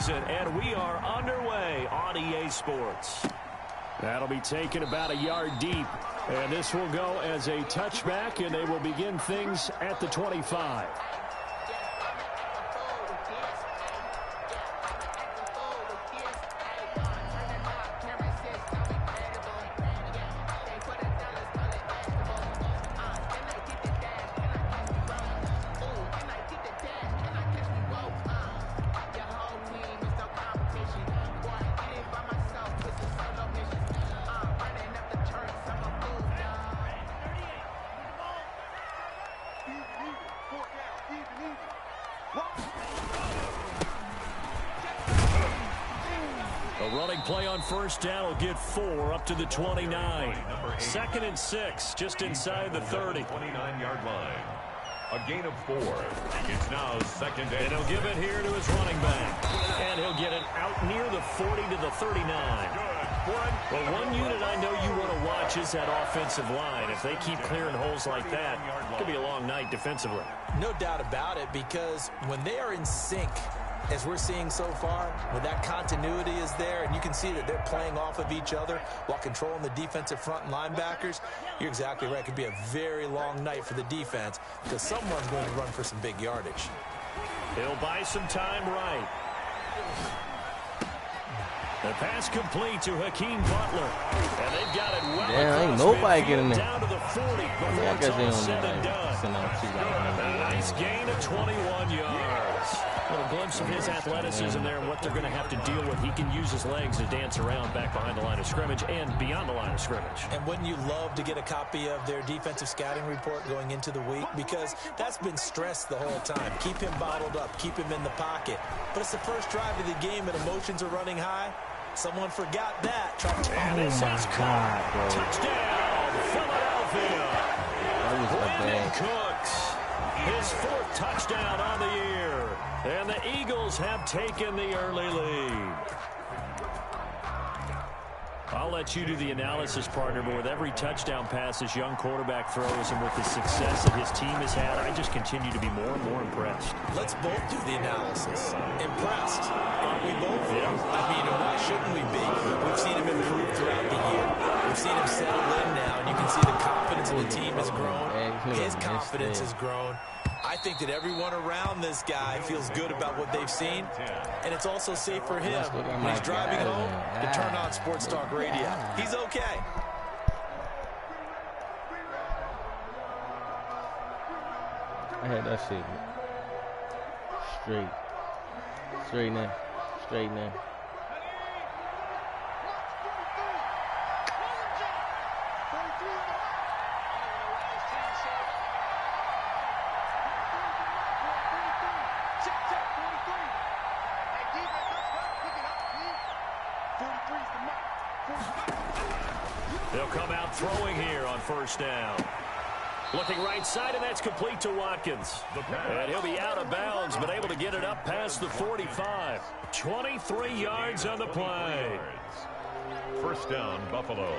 season, and we are underway on EA Sports. That'll be taken about a yard deep, and this will go as a touchback, and they will begin things at the 25. A running play on first down will get 4 up to the 29. 2nd and 6, just inside the 30. 29-yard line. A gain of 4. It's now 2nd and he'll give it here to his running back. And he'll get it out near the 40 to the 39. Well, one unit I know you want to watch is that offensive line. If they keep clearing holes like that, it could be a long night defensively. No doubt about it, because when they are in sync, as we're seeing so far, when that continuity is there and you can see that they're playing off of each other while controlling the defensive front and linebackers, you're exactly right. It could be a very long night for the defense because someone's going to run for some big yardage. He'll buy some time right. The pass complete to Hakeem Butler. And they've got it well across ain't nobody getting there. down to the 40 before it's all said and done. Nice gain of 21 yards. A little glimpse of his athleticism there and what they're going to have to deal with. He can use his legs to dance around back behind the line of scrimmage and beyond the line of scrimmage. And wouldn't you love to get a copy of their defensive scouting report going into the week? Because that's been stressed the whole time. Keep him bottled up. Keep him in the pocket. But it's the first drive of the game and emotions are running high. Someone forgot that. And this is caught. Touchdown, Philadelphia. Brandon Cooks, his 4th touchdown on the year. And the Eagles have taken the early lead. I'll let you do the analysis, partner, but with every touchdown pass this young quarterback throws and with the success that his team has had, I just continue to be more and more impressed. Let's both do the analysis. Impressed. Aren't we both? Yeah. I mean, why shouldn't we be? We've seen him improve throughout the year. We've seen him settle in now, and you can see the confidence of the team has grown. His confidence has grown. I think that everyone around this guy feels good about what they've seen, and it's also safe for him when he's driving home to turn on Sports Talk Radio. He's okay. I had that shit straight now. They'll come out throwing here on first down. Looking right side, and that's complete to Watkins. And he'll be out of bounds, but able to get it up past the 45. 23 yards on the play. First down, Buffalo.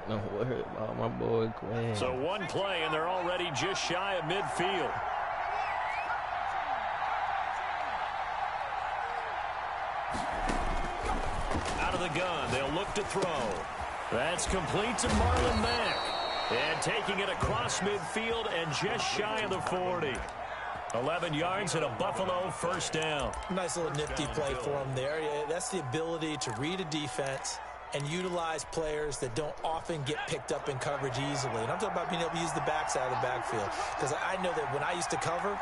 No worry about my boy Quinn. So one play, and they're already just shy of midfield. Out of the gun, they'll look to throw. That's complete to Marlon Mack. And taking it across midfield and just shy of the 40. 11 yards and a Buffalo first down. Nice little nifty play for him there. Yeah, that's the ability to read a defense and utilize players that don't often get picked up in coverage easily. And I'm talking about being able to use the backside of the backfield. Because I know that when I used to cover,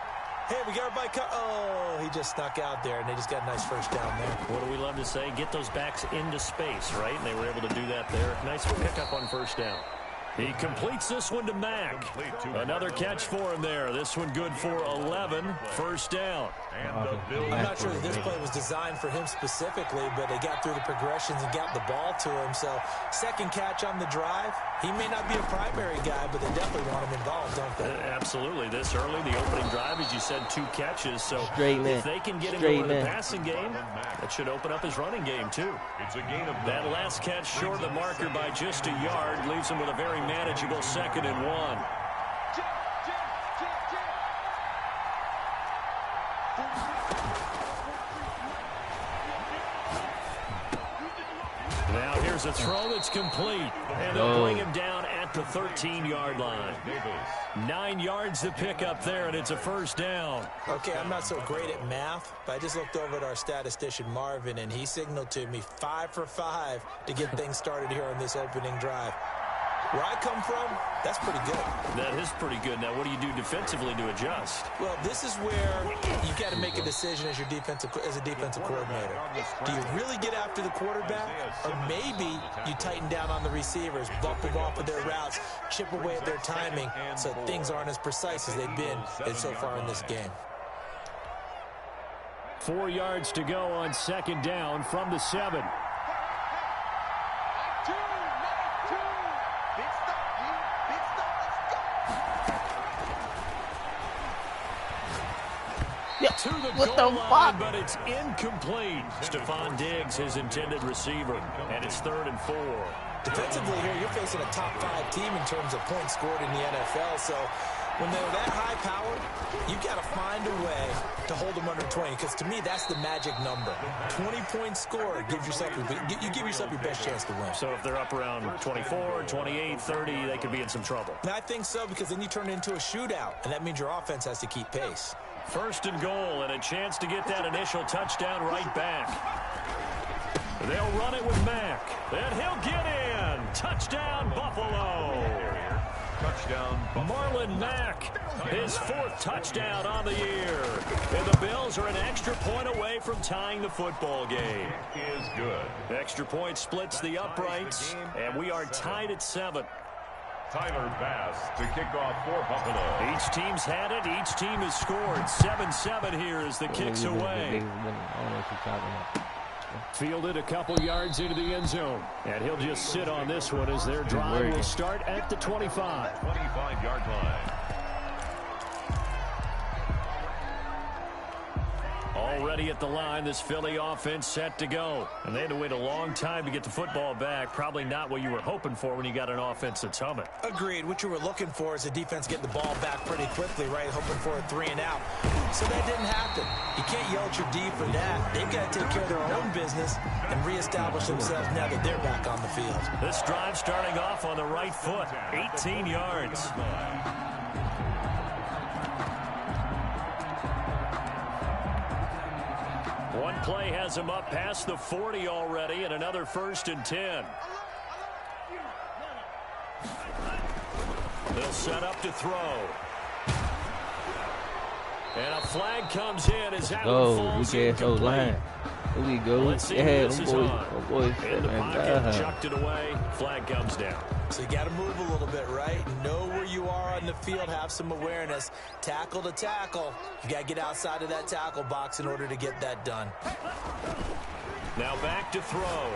hey, we got everybody oh, he just snuck out there, and they just got a nice first down there. What do we love to say? Get those backs into space, right? And they were able to do that there. Nice pickup on first down. He completes this one to Mack. Another catch for him there. This one good for 11. First down. I'm not sure that this play was designed for him specifically, but they got through the progressions and got the ball to him. So second catch on the drive. He may not be a primary guy, but they definitely want him involved, don't they? Absolutely. This early, the opening drive, as you said, 2 catches. So if they can get him over the passing game, that should open up his running game too. It's a gain of that last catch short of the marker by just a yard leaves him with a very manageable 2nd and 1. Now here's a throw that's complete. And they'll bring him down at the 13-yard line. 9 yards to pick up there, and it's a first down. Okay, I'm not so great at math, but I just looked over at our statistician, Marvin, and he signaled to me 5 for 5 to get things started here on this opening drive. Where I come from, that's pretty good. That is pretty good. Now, what do you do defensively to adjust? Well, this is where you've got to make a decision as a defensive coordinator. Do you really get after the quarterback, or maybe you tighten down on the receivers, bump them off of their routes, chip away at their timing, so things aren't as precise as they've been so far in this game. 4 yards to go on second down from the 7. To the goal line, but it's incomplete. Stephon Diggs, his intended receiver, and it's 3rd and 4. Defensively here, you're facing a top 5 team in terms of points scored in the NFL, so when they're that high powered, you've got to find a way to hold them under 20, because to me, that's the magic number. 20 points scored gives yourself you give yourself your best chance to win. So if they're up around 24, 28, 30, they could be in some trouble. And I think so, because then you turn it into a shootout, and that means your offense has to keep pace. 1st and goal, and a chance to get that initial touchdown right back. They'll run it with Mack, and he'll get in. Touchdown, Buffalo. Touchdown, Marlon Mack, his 4th touchdown on the year. And the Bills are an extra point away from tying the football game. Is good. Extra point splits the uprights, and we are tied at 7. Tyler Bass to kick off for Buffalo. Each team's had it. Each team has scored. 7-7 here as the kick's away. Fielded a couple yards into the end zone. And he'll just sit on this one as their drive will start at the 25. 25-yard line. Already at the line, this Philly offense set to go. And they had to wait a long time to get the football back. Probably not what you were hoping for when you got an offense that's humming. Agreed. What you were looking for is the defense getting the ball back pretty quickly, right? Hoping for a 3 and out. So that didn't happen. You can't yell at your D for that. They've got to take care of their own business and reestablish themselves now that they're back on the field. This drive starting off on the right foot. 18 yards. One play has him up past the 40 already, and another 1st and 10. They'll set up to throw. And a flag comes in as that one falls incomplete. Line. Here we go. Let's see Yeah, this is boys, on. boys, In the pocket, chucked it away. Flag comes down. So you got to move a little bit, right? Know where you are on the field. Have some awareness. Tackle to tackle. You got to get outside of that tackle box in order to get that done. Now back to throw.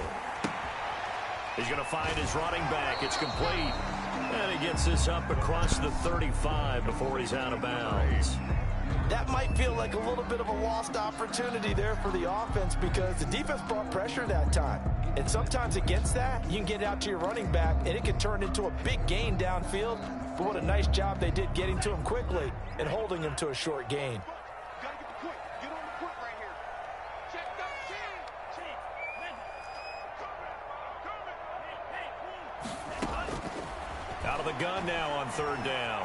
He's going to find his running back. It's complete. And he gets this up across the 35 before he's out of bounds. That might feel like a little bit of a lost opportunity there for the offense because the defense brought pressure that time. And sometimes against that, you can get out to your running back, and it can turn into a big gain downfield. But what a nice job they did getting to him quickly and holding him to a short gain. Out of the gun now on 3rd down.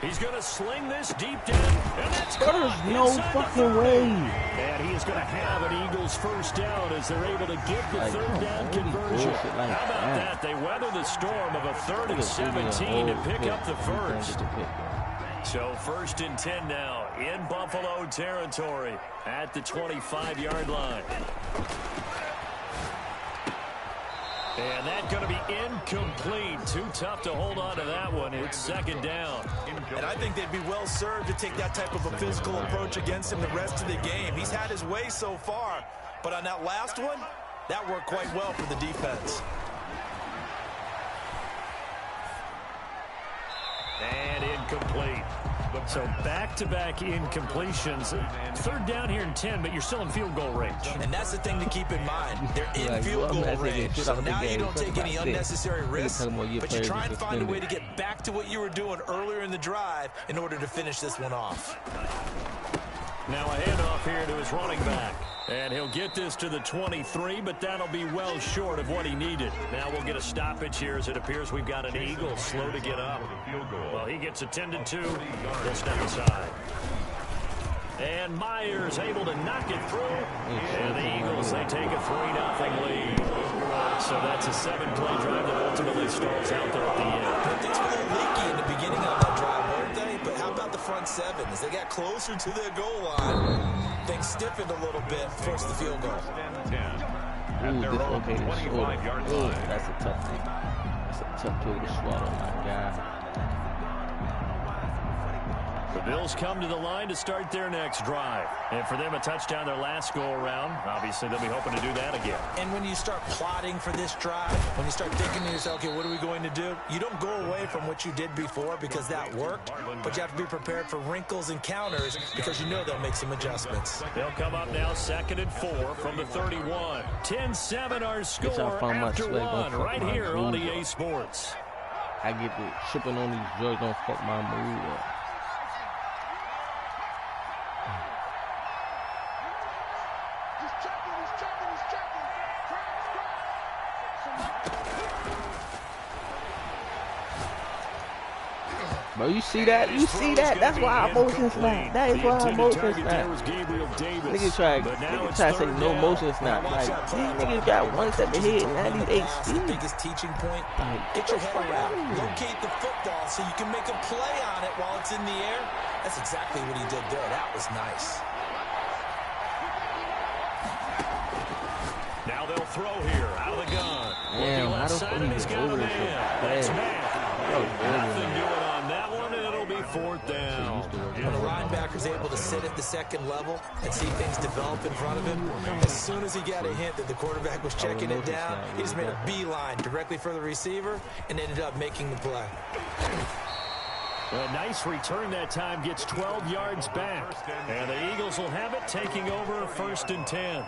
He's going to sling this deep down, and that's caught. No fucking way. And he is going to have an Eagles 1st down as they're able to get the 3rd down conversion. How about that? They weather the storm of a 3rd and 17 to pick up the 1st. So 1st and 10 now in Buffalo territory at the 25-yard line. And that's going to be incomplete. Too tough to hold on to that one. It's 2nd down. And I think they'd be well served to take that type of a physical approach against him the rest of the game. He's had his way so far. But on that last one, that worked quite well for the defense. And incomplete. So back-to-back incompletions. 3rd down here in 10, but you're still in field goal range. And that's the thing to keep in mind. They're in field goal range. So now you don't take any unnecessary risks, but you try and find a way to get back to what you were doing earlier in the drive in order to finish this one off. Now a handoff here to his running back. And he'll get this to the 23, but that'll be well short of what he needed. Now we'll get a stoppage here as it appears we've got an Eagle slow to get up. Well, he gets attended to. He'll step aside. And Myers able to knock it through. And the Eagles, they take a 3-0 lead. So that's a 7-play drive that ultimately stalls out there at the end. Things were a little leaky in the beginning of that drive, weren't they? But how about the front seven? As they got closer to their goal line, things stiffened a little bit, forced the field goal. Ooh, dislocated shoulder. Ooh, that's a tough thing. That's a tough pill to swallow, my God. The Bills come to the line to start their next drive. And for them, a touchdown their last go-around. Obviously, they'll be hoping to do that again. And when you start plotting for this drive, when you start thinking to yourself, okay, what are we going to do? You don't go away from what you did before because that worked, but you have to be prepared for wrinkles and counters because you know they'll make some adjustments. They'll come up now 2nd and 4 from the 31. 10-7 our score after one right here on EA Sports. I get the tripping on these drugs don't fuck my mood up. Bro, you see that? You see that? That's why I motion snap. That is why I motion snap. Niggas try to say no motion snap. Like, these niggas got 1 step ahead and 98 speed. The biggest teaching point, get your head around. Locate the football so you can make a play on it while it's in the air. That's exactly what he did there. That was nice. Now they'll throw here out of the gun. Damn, I don't think he's over this. That's nothing doing on that one, and it'll be 4th down. When the linebacker's able to sit at the second level and see things develop in front of him, as soon as he got a hint that the quarterback was checking it down, he just made a beeline directly for the receiver and ended up making the play. A nice return that time, gets 12 yards back. And the Eagles will have it, taking over 1st and 10.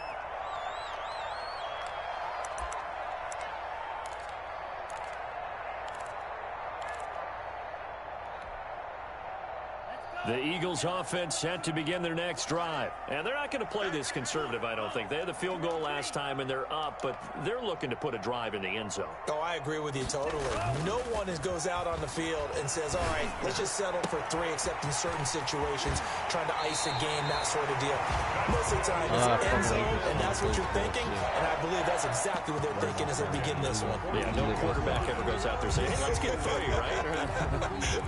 The Eagles offense set to begin their next drive. And they're not going to play this conservative, I don't think. They had the field goal last time, and they're up, but they're looking to put a drive in the end zone. Oh, I agree with you totally. No one goes out on the field and says, all right, let's just settle for 3, except in certain situations, trying to ice a game, that sort of deal. Most of the time, it's an end zone, and that's what you're thinking, and I believe that's exactly what they're thinking as they begin this one. Yeah, no quarterback ever goes out there saying, hey, let's get 3, right?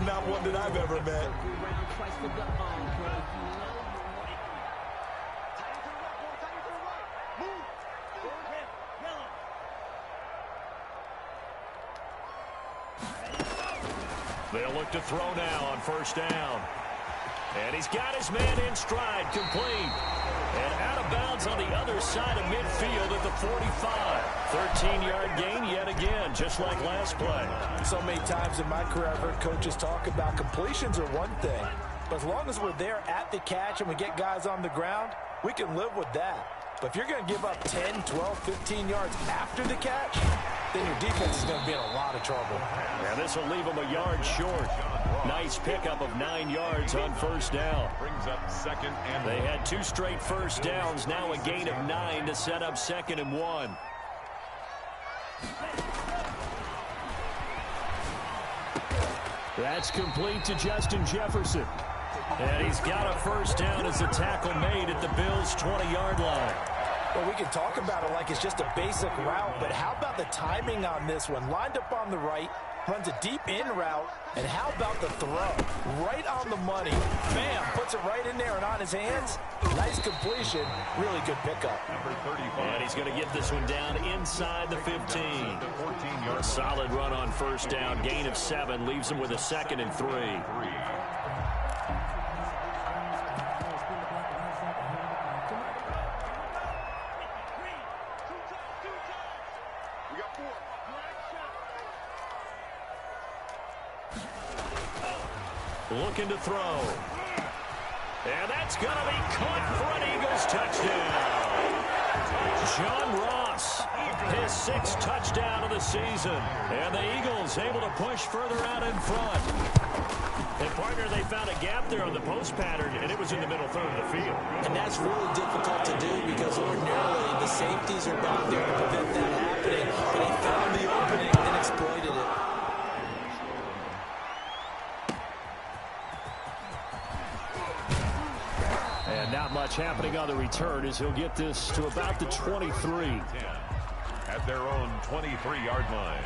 Not one that I've ever met. They'll look to throw now on 1st down. And he's got his man in stride, complete. And out of bounds on the other side of midfield at the 45. 13-yard gain yet again, just like last play. So many times in my career I've heard coaches talk about completions are one thing. But as long as we're there at the catch and we get guys on the ground, we can live with that. But if you're going to give up 10, 12, 15 yards after the catch, then your defense is going to be in a lot of trouble. Yeah, this will leave them a yard short. Nice pickup of 9 yards on 1st down. Brings up 2nd and 1. They had 2 straight 1st downs, now a gain of 9 to set up 2nd and 1. That's complete to Justin Jefferson. And he's got a 1st down as the tackle made at the Bills' 20-yard line. Well, we can talk about it like it's just a basic route, but how about the timing on this one? Lined up on the right, runs a deep in route, and how about the throw? Right on the money. Bam, puts it right in there and on his hands. Nice completion. Really good pickup. And he's going to get this one down inside the 15. A solid run on 1st down. Gain of 7 leaves him with a 2nd and 3. Looking to throw. And that's going to be caught for an Eagles touchdown. John Ross, his 6th touchdown of the season. And the Eagles able to push further out in front. And, partner, they found a gap there on the post pattern, and it was in the middle third of the field. And that's really difficult to do because ordinarily the safeties are back there to prevent that happening. But they found the opening and exploited it. And not much happening on the return as he'll get this to about the 23. At their own 23-yard line.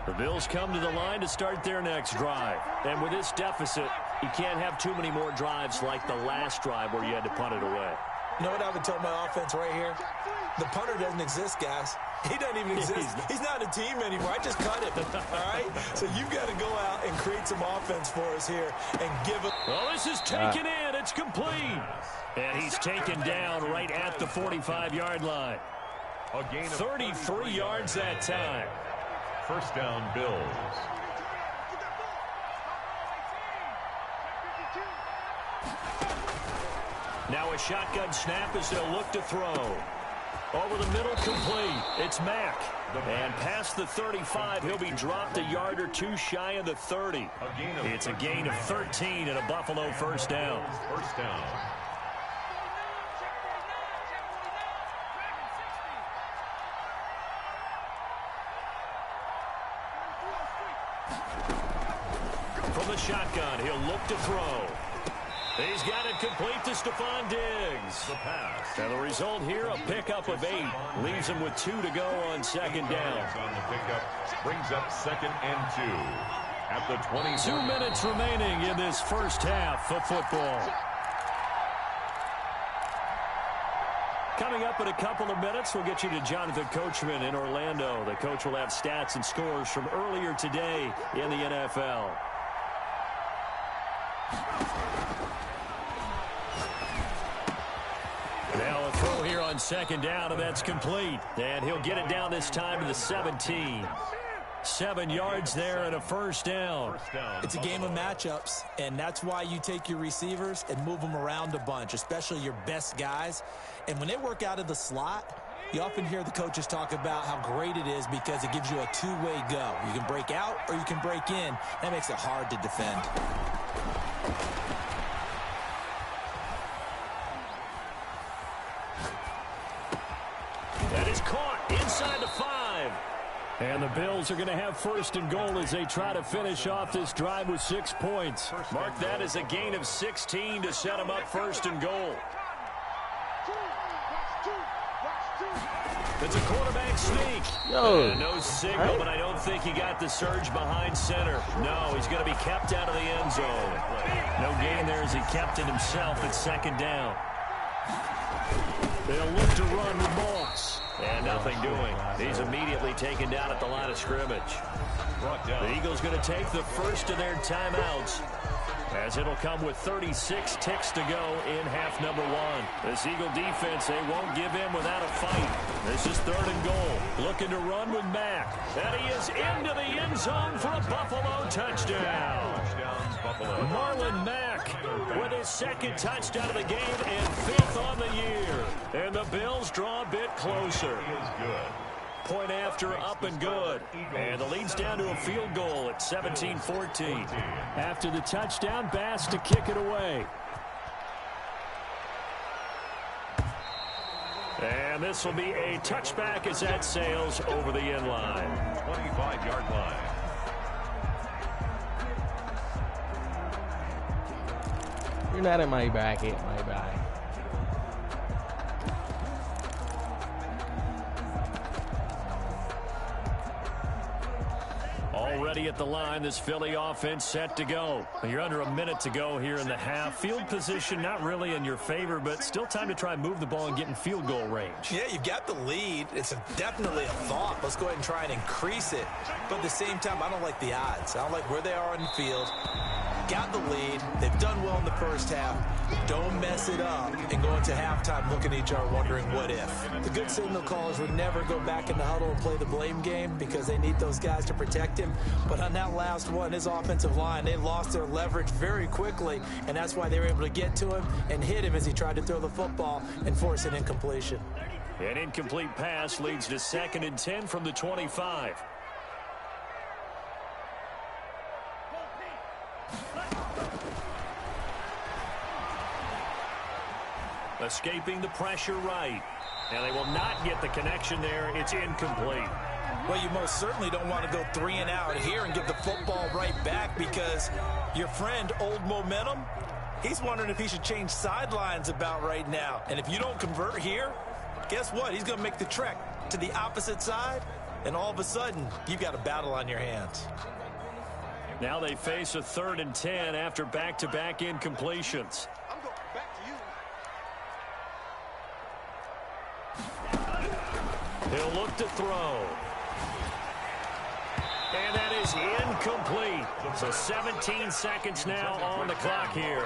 The Bills come to the line to start their next drive. And with this deficit, you can't have too many more drives like the last drive where you had to punt it away. You know what I would tell my offense right here? The punter doesn't exist, guys. He doesn't even exist. He's not a team anymore. I just cut him, all right? So you've got to go out and create some offense for us here and give it. Well, this is taken in. It's complete. And he's taken down right at the 45-yard line. A gain of 33 yards that time. First down, Bills. Now a shotgun snap as they'll look to throw. Over the middle, complete. It's Mack. And past the 35, he'll be dropped a yard or two shy of the 30. It's a gain of 13 and a Buffalo first down. First down. From the shotgun, he'll look to throw. He's got it complete to Stephon Diggs. The pass. And the result here, a pickup of 8. Leaves him with 2 to go on second down. On the pickup, brings up 2nd and 2. At the 20. 2 minutes remaining in this first half of football. Coming up in a couple of minutes, we'll get you to Jonathan Coachman in Orlando. The coach will have stats and scores from earlier today in the NFL. Now a throw here on second down, and that's complete. And he'll get it down this time to the 17. 7 yards there and a first down. It's a game of matchups, and that's why you take your receivers and move them around a bunch, especially your best guys. And when they work out of the slot, you often hear the coaches talk about how great it is because it gives you a two-way go. You can break out or you can break in. That makes it hard to defend. That is caught inside the 5. And the Bills are going to have first and goal as they try to finish off this drive with 6 points. Mark that as a gain of 16 to set them up first and goal. It's a quarterback sneak. No signal, but I don't think he got the surge behind center. No, he's going to be kept out of the end zone. No gain there as he kept it himself at second down. They'll look to run with Moss. And nothing doing. He's immediately taken down at the line of scrimmage. The Eagles going to take the first of their timeouts, as it'll come with 36 ticks to go in half number 1. This Eagle defense, they won't give in without a fight. This is 3rd and goal. Looking to run with Mack. And he is into the end zone for a Buffalo touchdown. Marlon Mack with his 2nd touchdown of the game and 5th on the year. And the Bills draw a bit closer. Point after, up and good. And the lead's down to a field goal at 17-14. After the touchdown, Bass to kick it away. And this will be a touchback as that sails over the end line. 25-yard line. You're not in my bracket, my guy. Already at the line, this Philly offense set to go. You're under a minute to go here in the half. Field position not really in your favor, but still time to try and move the ball and get in field goal range. Yeah, you've got the lead. It's definitely a thought. Let's go ahead and try and increase it. But at the same time, I don't like the odds. I don't like where they are on the field. got the lead. They've done well in the first half. Don't mess it up and go into halftime looking at each other wondering what if. The good signal callers would never go back in the huddle and play the blame game because they need those guys to protect him. But on that last one, his offensive line, they lost their leverage very quickly, and that's why they were able to get to him and hit him as he tried to throw the football and force an incompletion. An incomplete pass leads to 2nd and 10 from the 25. Escaping the pressure right. And they will not get the connection there. It's incomplete. Well, you most certainly don't want to go 3 and out here and give the football right back because your friend, Old Momentum, he's wondering if he should change sidelines about right now. And if you don't convert here, guess what? He's going to make the trek to the opposite side, and all of a sudden, you've got a battle on your hands. Now they face a 3rd and 10 after back-to-back incompletions. He'll look to throw. And that is incomplete. So 17 seconds now on the clock here.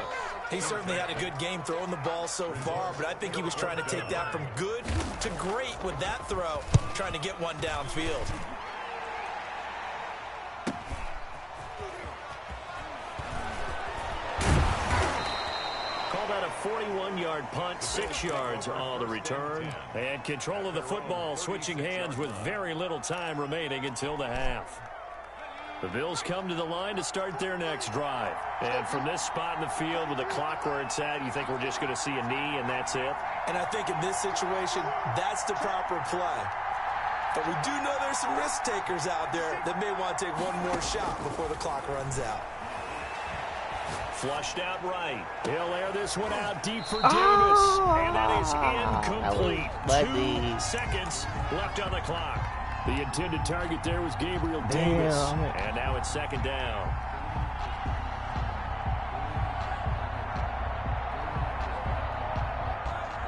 He certainly had a good game throwing the ball so far, but I think he was trying to take that from good to great with that throw, trying to get one downfield. Call that a 41-yard punt, 6 yards on the return. And control of the football switching hands with very little time remaining until the half. The Bills come to the line to start their next drive. And from this spot in the field with the clock where it's at, you think we're just going to see a knee and that's it? And I think in this situation, that's the proper play. But we do know there's some risk takers out there that may want to take one more shot before the clock runs out. Flushed out right. He'll air this one out deep for Davis. And that is incomplete. 2 seconds left on the clock. The intended target there was Gabriel Davis. And now it's 2nd down.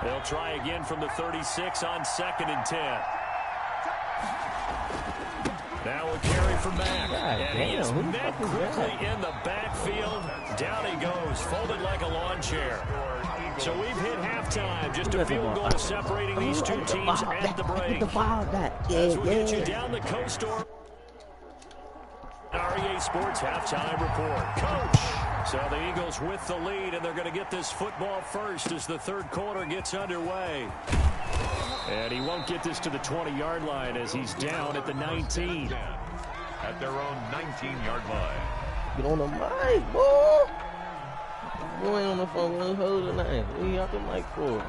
They'll try again from the 36 on 2nd and 10. Now we'll carry for Mack. And he is met quickly in the backfield. Down he goes, folded like a lawn chair. So we've hit halftime. Just a field goal separating these two teams at the break. As we'll get you down the coast or REA Sports halftime report. Coach. So the Eagles with the lead, and they're going to get this football first as the 3rd quarter gets underway. And he won't get this to the 20-yard line as he's down at the 19. At their own 19-yard line. Get on the mic, boy. You ain't on the phone with hold tonight. What you out the mic for?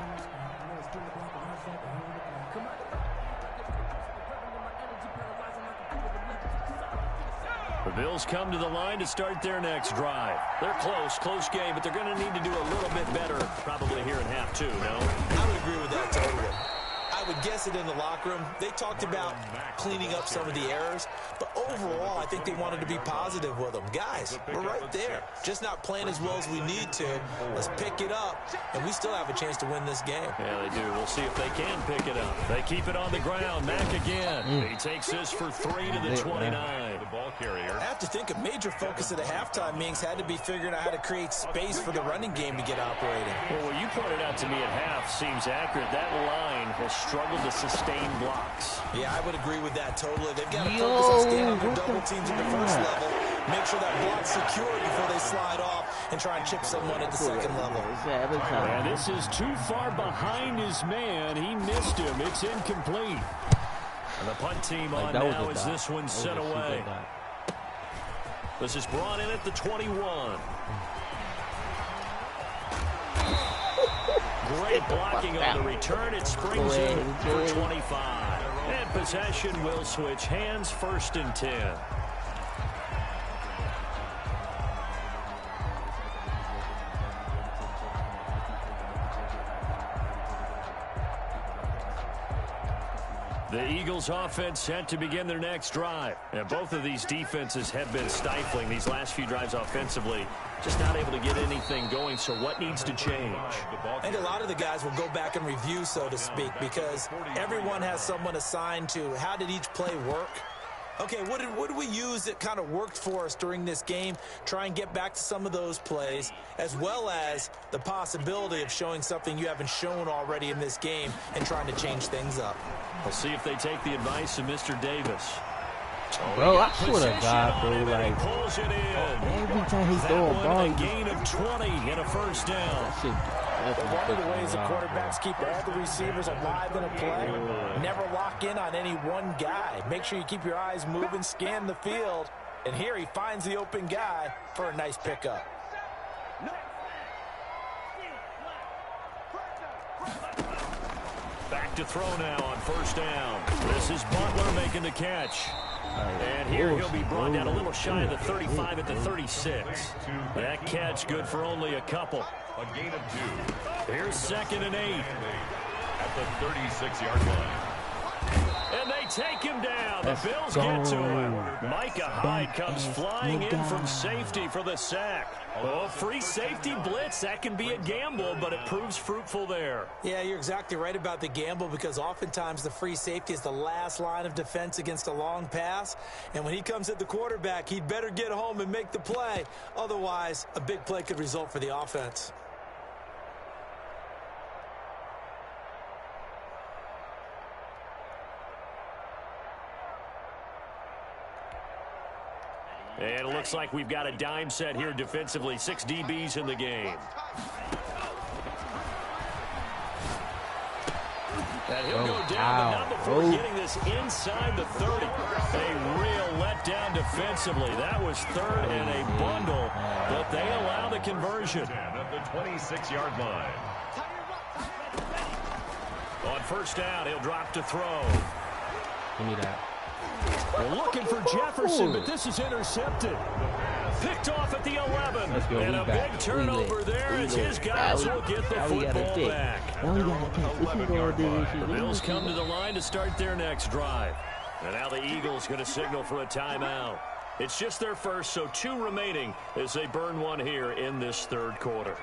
The Bills come to the line to start their next drive. They're close game, but they're going to need to do a little bit better probably here in half 2, no? I would agree with that totally. I would guess it in the locker room. They talked about cleaning up some of the errors, but overall, I think they wanted to be positive with them. Guys, we're right there. Just not playing as well as we need to. Let's pick it up, and we still have a chance to win this game. Yeah, they do. We'll see if they can pick it up. They keep it on the ground. Mack again. He takes this for 3 to the 29. The ball carrier. I have to think a major focus of the halftime meetings had to be figuring out how to create space for the running game to get operating. Well, what you pointed out to me at half seems accurate. That line has struggled to sustain blocks. Yeah, I would agree with that totally. They've got to focus on staying under double teams at the first level, make sure that block's secure before they slide off, and try and chip someone at the 2nd level. And this is too far behind his man. He missed him. It's incomplete. And the punt team on now as this one sent away. This is brought in at the 21. Great blocking on the return. It springs in for 25. And possession will switch hands, 1st and 10. The Eagles offense set to begin their next drive. And both of these defenses have been stifling these last few drives offensively. Just not able to get anything going, so what needs to change? I think a lot of the guys will go back and review, so to speak, because everyone has someone assigned to how did each play work. Okay, what did we use that kind of worked for us during this game? Try and get back to some of those plays, as well as the possibility of showing something you haven't shown already in this game and trying to change things up. We'll see if they take the advice of Mr. Davis. Bro, I swear to God, bro, like, every time he's throwing a ball, a gain of 20 and a first down. One of the ways the quarterbacks keep all the receivers alive in a play, never lock in on any one guy. Make sure you keep your eyes moving, scan the field, and here he finds the open guy for a nice pickup. Back to throw now on first down. This is Butler making the catch. And here he'll be brought down a little shy of the 35 at the 36. That catch good for only a couple. A gain of 2. Here's 2nd and 8. At the 36-yard line. And they take him down. The Bills get to him. Micah Hyde comes flying in from safety for the sack. Oh, free safety blitz. That can be a gamble, but it proves fruitful there. Yeah, you're exactly right about the gamble, because oftentimes the free safety is the last line of defense against a long pass. And when he comes at the quarterback, he'd better get home and make the play. Otherwise, a big play could result for the offense. And it looks like we've got a dime set here defensively. 6 DBs in the game. And he'll go down, but not before getting this inside the 30. A real letdown defensively. That was 3rd and a bundle, but they allow the conversion. At the 26-yard line. On first down, he'll drop to throw. Give me that. They're looking for Jefferson, but this is intercepted. Picked off at the 11. And a big turnover there as his guys will get the football back. The Bills come to the line to start their next drive. And now the Eagles going to signal for a timeout. It's just their first, so 2 remaining as they burn one here in this 3rd quarter.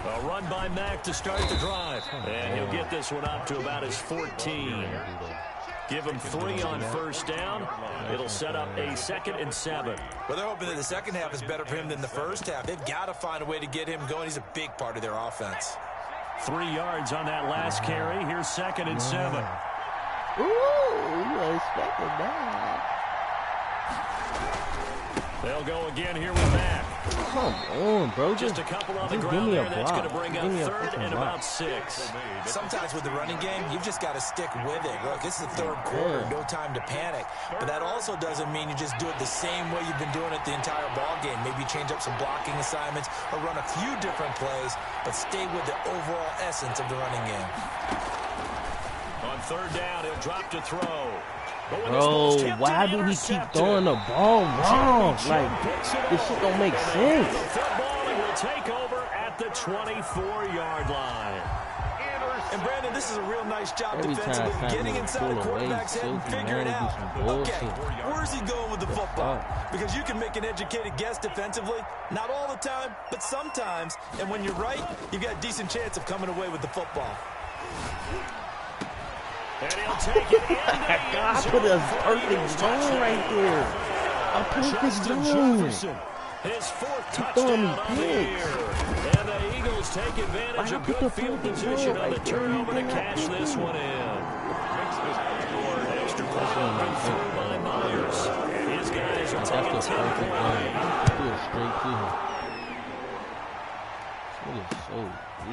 A run by Mack to start the drive. And he'll get this one up to about his 14. Give him 3 on first down. It'll set up a 2nd and 7. Well, they're hoping that the second half is better for him than the first half. They've got to find a way to get him going. He's a big part of their offense. 3 yards on that last carry. Here's 2nd and 7. Ooh, you expected that. They'll go again here with Mack. Come on, bro. Just a couple on the ground there. That's going to bring up 3rd and about 6. Sometimes with the running game, you've just got to stick with it. Look, it's the 3rd quarter. No time to panic. But that also doesn't mean you just do it the same way you've been doing it the entire ball game. Maybe change up some blocking assignments or run a few different plays, but stay with the overall essence of the running game. On 3rd down, he'll drop to throw. Bro, why do we keep throwing the ball wrong? Like, this shit don't make sense. Footballing will take over at the 24-yard line. And Brandon, this is a real nice job defensively, getting inside the quarterback's head and figuring out, okay, where's he going with the football? Because you can make an educated guess defensively, not all the time, but sometimes. And when you're right, you've got a decent chance of coming away with the football. And he'll take it in. God, I put a perfect zone right there. A perfect zone. His 4th touchdown on the year. And the Eagles take advantage of good field position on the turnover to cash this one in. Extra point run through by Myers. And his guys are taking 10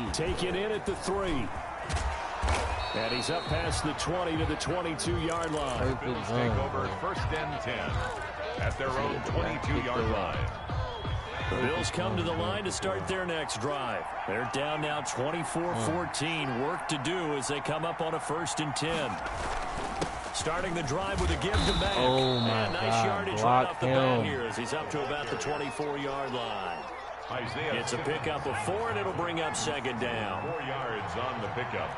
points. Taken in at the 3. And he's up past the 20 to the 22-yard line. Bills take over 1st and 10 at their own 22-yard line. The Bills come to the line to start their next drive. They're down now 24-14. Work to do as they come up on a 1st and 10. Starting the drive with a give to Mack. Oh, my and nice yardage right off the bat here as he's up to about the 24-yard line. It's a pickup of 4, and it'll bring up 2nd down. 4 yards on the pickup.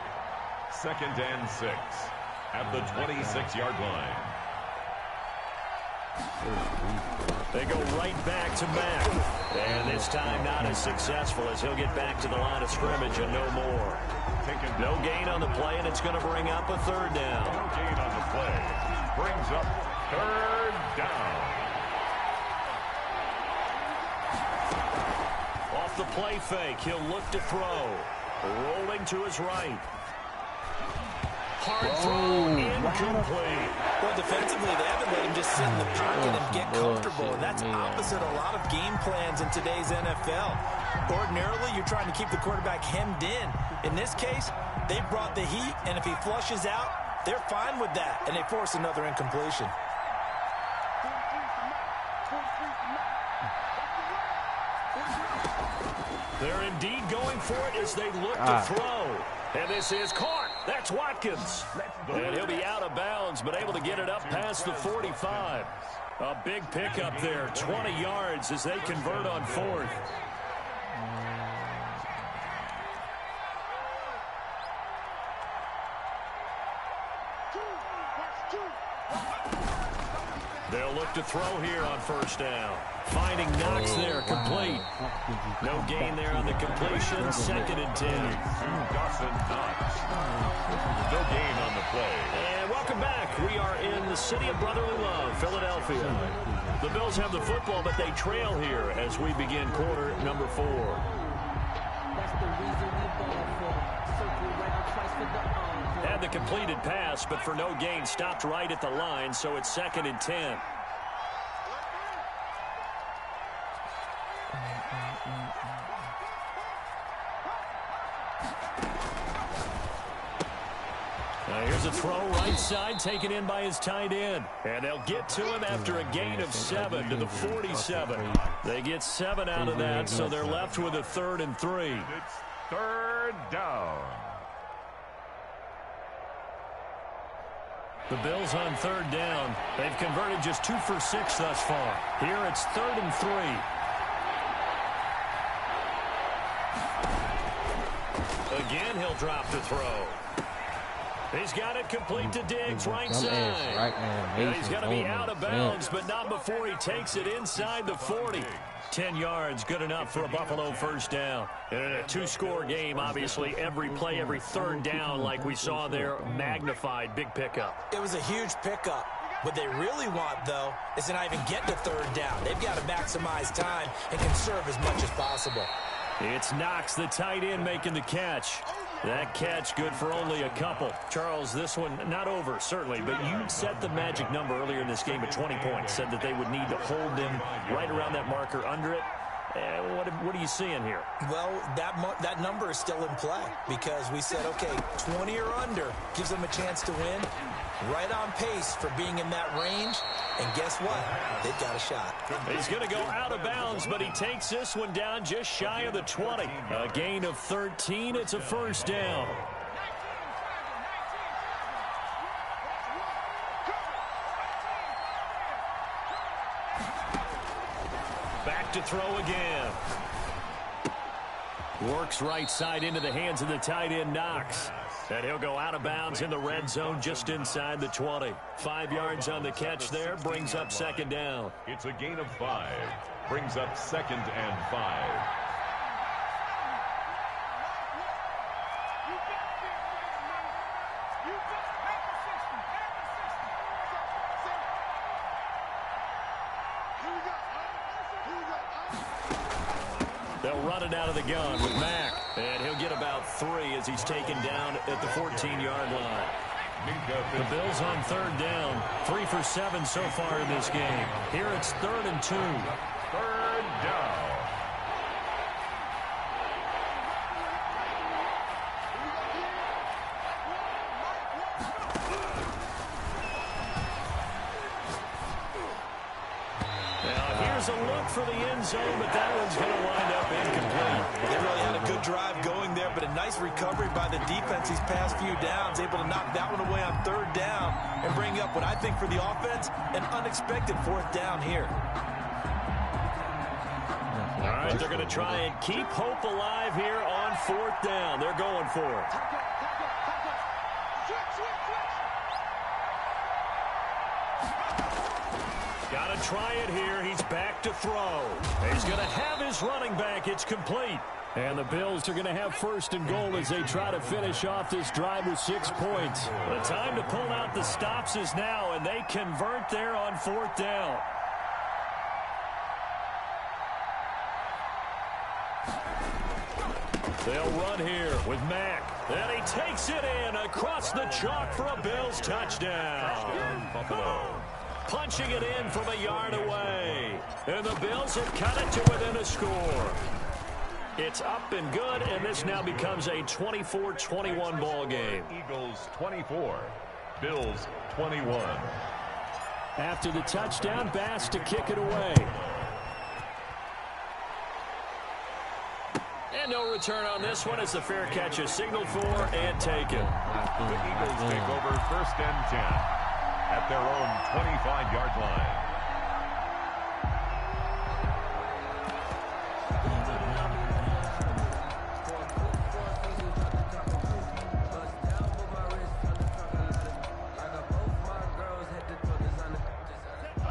2nd and 6 at the 26-yard line. They go right back to Mack. And this time not as successful as he'll get back to the line of scrimmage and no more. No gain on the play, and it's going to bring up a third down. No gain on the play. Brings up third down. Off the play fake, he'll look to throw. Rolling to his right. Hard throw, incomplete. Well, defensively, they haven't let him just sit in the pocket and get comfortable. And that's opposite a lot of game plans in today's NFL. Ordinarily, you're trying to keep the quarterback hemmed in. In this case, they brought the heat, and if he flushes out, they're fine with that, and they force another incompletion. They're indeed going for it as they look to throw. And this is caught. That's Watkins. And he'll be out of bounds, but able to get it up past the 45. A big pickup there, 20 yards as they convert on fourth. They'll look to throw here on first down. Finding Knox there, complete. No gain there on the completion, second and 10. Dawson Knox. No gain on the play. And welcome back. We are in the city of brotherly love, Philadelphia. The Bills have the football, but they trail here as we begin quarter number 4. Had the completed pass, but for no gain, stopped right at the line, so it's second and 10. Here's a throw right side, taken in by his tight end. And they'll get to him after a gain of 7 to the 47. They get 7 out of that, so they're left with a 3rd and 3. It's third down. The Bills on 3rd down. They've converted just 2 for 6 thus far. Here it's 3rd and 3. Again, he'll drop the throw. He's got it complete to Diggs, right side. And he's going to be out of bounds, but not before he takes it inside the 40. 10 yards, good enough for a Buffalo first down. In a 2-score game, obviously, every play, every 3rd down, like we saw there, magnified, big pickup. It was a huge pickup. What they really want, though, is to not even get to 3rd down. They've got to maximize time and conserve as much as possible. It's Knox, the tight end, making the catch. That catch good for only a couple. Charles, this one not over, certainly, but you set the magic number earlier in this game at 20 points. Said that they would need to hold them right around that marker under it. What are you seeing here? Well, that number is still in play because we said, okay, 20 or under gives them a chance to win. Right on pace for being in that range. And guess what? They've got a shot. He's going to go out of bounds, but he takes this one down just shy of the 20. A gain of 13. It's a first down. Back to throw again. Works right side into the hands of the tight end, Knox. And he'll go out of bounds in the red zone just inside the 20. 5 yards on the catch there, brings up second down. It's a gain of 5. Brings up 2nd and 5. They'll run it out of the gun with Mack. And he'll get about 3 as he's taken down at the 14-yard line. The Bills on 3rd down. 3 for 7 so far in this game. Here it's 3rd and 2. 3rd down. A look for the end zone, but that one's going to wind up incomplete. They really had a good drive going there, but a nice recovery by the defense these past few downs, able to knock that one away on 3rd down and bring up what I think for the offense, an unexpected 4th down here. All right, they're going to try and keep hope alive here on 4th down. They're going for it. Got Got to try it here. He's back to throw. He's going to have his running back. It's complete. And the Bills are going to have first and goal as they try to finish off this drive with 6 points. The time to pull out the stops is now, and they convert there on 4th down. They'll run here with Mack. And he takes it in across the chalk for a Bills touchdown. Buffalo. Punching it in from a yard away. And the Bills have cut it to within a score. It's up and good, and this now becomes a 24-21 ball game. Eagles 24, Bills 21. After the touchdown, Bass to kick it away. And no return on this one as the fair catch is signaled for and taken. The Eagles take over 1st and 10 at their own 25-yard line.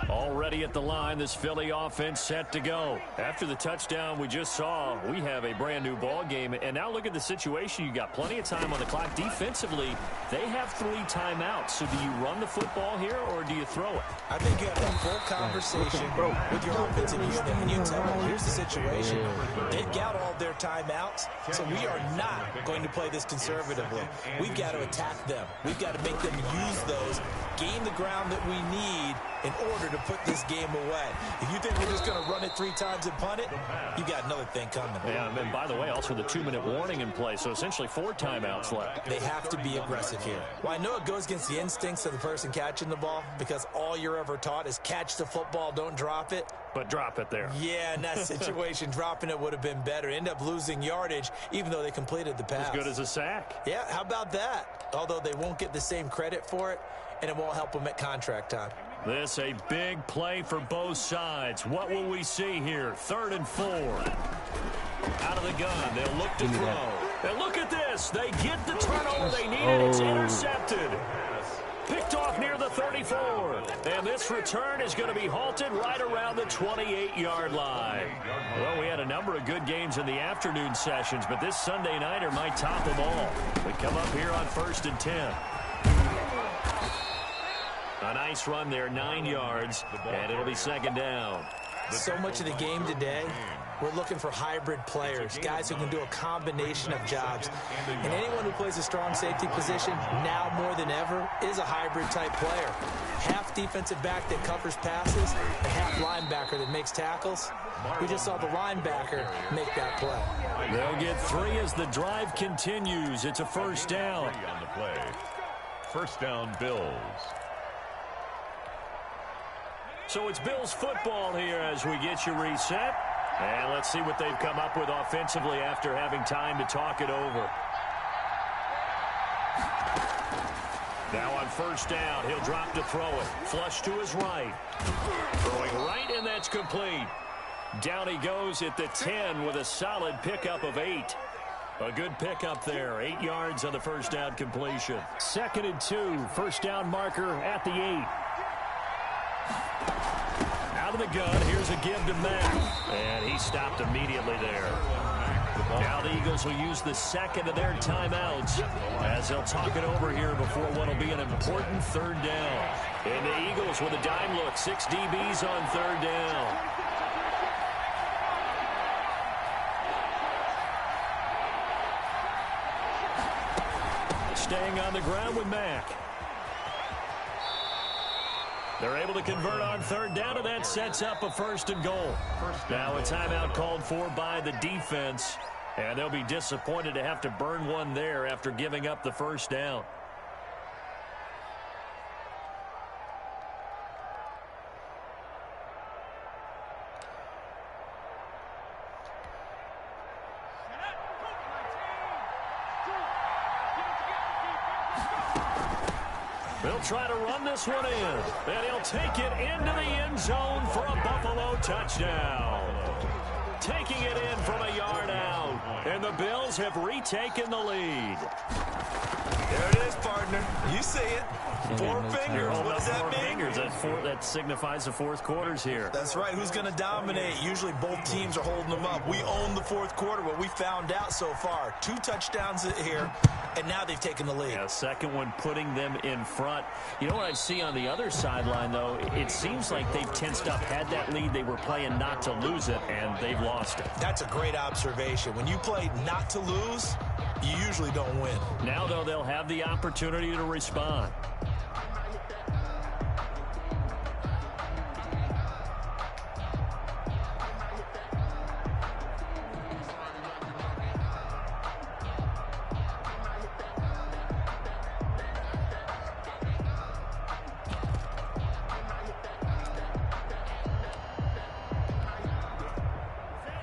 Already at the line, this Philly offense set to go. After the touchdown we just saw, we have a brand new ball game. And now look at the situation. You got plenty of time on the clock. Defensively, they have 3 timeouts. So do you run the football here or do you throw it? I think you have a full conversation with your offensive unit. And you tell them, here's the situation. They've got all their timeouts, so we are not going to play this conservatively. We've got to attack them. We've got to make them use those, gain the ground that we need in order to put this game away. If you think we're just going to run it 3 times and punt it, you got another thing coming. Yeah, and by the way, also the 2-minute warning in play, so essentially 4 timeouts left. They have to be aggressive here. Well, I know it goes against the instincts of the person catching the ball because all you're ever taught is catch the football, don't drop it. But drop it there. Yeah, in that situation, dropping it would have been better. End up losing yardage, even though they completed the pass. As good as a sack. Yeah, how about that? Although they won't get the same credit for it, and it won't help them at contract time. This a big play for both sides. What will we see here? 3rd and 4. Out of the gun. They'll look to throw. And look at this. They get the turnover they needed. It's intercepted. Picked off near the 34. And this return is going to be halted right around the 28-yard line. Well, we had a number of good games in the afternoon sessions, but this Sunday nighter might top them all. We come up here on 1st and 10. A nice run there, 9 yards, and it'll be 2nd down. So much of the game today, we're looking for hybrid players, guys who can do a combination of jobs. And anyone who plays a strong safety position, now more than ever, is a hybrid-type player. Half defensive back that covers passes, and half linebacker that makes tackles. We just saw the linebacker make that play. They'll get 3 as the drive continues. It's a 1st down. On the play. 1st down, Bills. So it's Bills football here as we get you reset. And let's see what they've come up with offensively after having time to talk it over. Now on 1st down, he'll drop to throw it. Flush to his right. Throwing right, and that's complete. Down he goes at the 10 with a solid pickup of 8. A good pickup there. 8 yards on the 1st down completion. 2nd and 2. 1st down marker at the 8. Out of the gun, here's a give to Mack. And he stopped immediately there. Now the Eagles will use the 2nd of their timeouts as they'll talk it over here before what will be an important 3rd down. And the Eagles with a dime look. 6 DBs on 3rd down. Staying on the ground with Mack. They're able to convert on 3rd down, and that sets up a 1st and goal. Now a timeout called for by the defense, and they'll be disappointed to have to burn one there after giving up the 1st down. They'll try to run this one in, and he'll take it into the end zone for a Buffalo touchdown. Taking it in from a yard out, and the Bills have retaken the lead. There it is, partner. You see it. 4 fingers. What does that mean? Fingers. that signifies the fourth quarter's here. That's right. Who's going to dominate? Usually both teams are holding them up. We own the fourth quarter, what we found out so far. 2 touchdowns here, and now they've taken the lead. Yeah, second one putting them in front. You know what I see on the other sideline, though? It seems like they've tensed up. Had that lead, they were playing not to lose it, and they've lost it. That's a great observation. When you play not to lose, you usually don't win. Now, though, they'll have the opportunity to respond.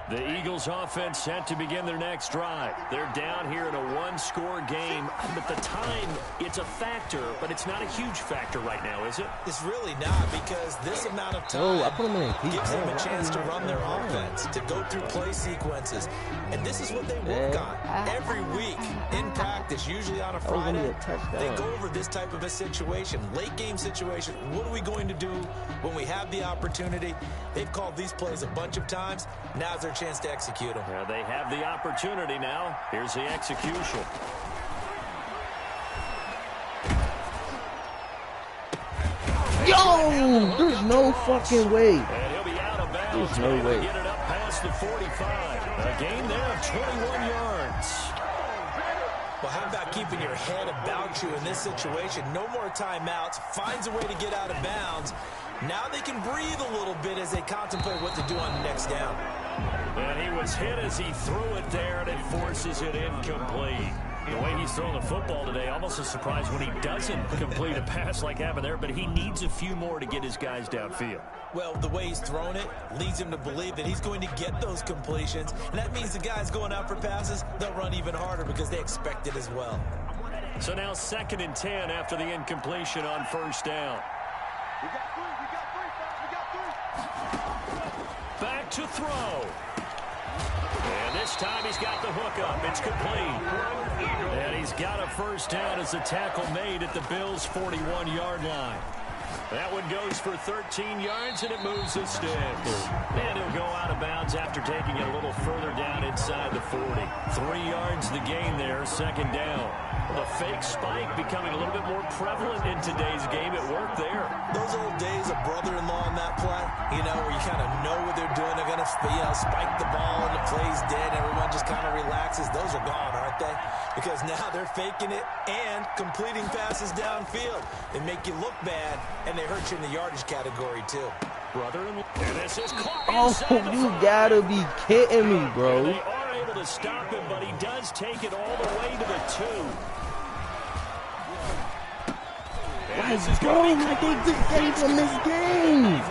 The Eagles offense set to begin their next drive. They're down here in a one-score game, but the time, it's a factor, but it's not a huge factor right now, is it? It's really not, because this amount of time gives them a chance to run their offense, to go through play sequences. And this is what they work on every week in practice, usually on a Friday. They go over this type of a situation, late game situation. What are we going to do when we have the opportunity? They've called these plays a bunch of times. Now's their chance to execute them. Yeah, they have the opportunity now. Here's the execution. Yo, there's no fucking way. And he'll be out of bounds. There's no way. Get it up past the 45. A gain there of 21 yards. Well, how about keeping your head about you in this situation? No more timeouts. Finds a way to get out of bounds. Now they can breathe a little bit as they contemplate what to do on the next down. And he was hit as he threw it there, and it forces it incomplete. The way he's throwing the football today, almost a surprise when he doesn't complete a pass like happened there, but he needs a few more to get his guys downfield. Well, the way he's thrown it leads him to believe that he's going to get those completions, and that means the guys going out for passes, they'll run even harder because they expect it as well. So now 2nd and 10 after the incompletion on first down. Back to throw. And this time he's got the hook up. It's complete. And he's got a first down as the tackle made at the Bills' 41-yard line. That one goes for 13 yards, and it moves the sticks. And he'll go out of bounds after taking it a little further down inside the 40. 3 yards the gain there, 2nd down. The fake spike becoming a little bit more prevalent in today's game. It worked there. Those old days of brother-in-law on that play, you know, where you kind of know what they're doing. They're going to, spike the ball and the play's dead. Everyone just kind of relaxes. Those are gone, aren't they? Because now they're faking it and completing passes downfield. They make you look bad, and they hurt you in the yardage category, too. Brother-in-law. And this is caught. Oh, you gotta be kidding me, bro. They are able to stop him, but he does take it all the way to the 2. Let's go, like they just gave him this game.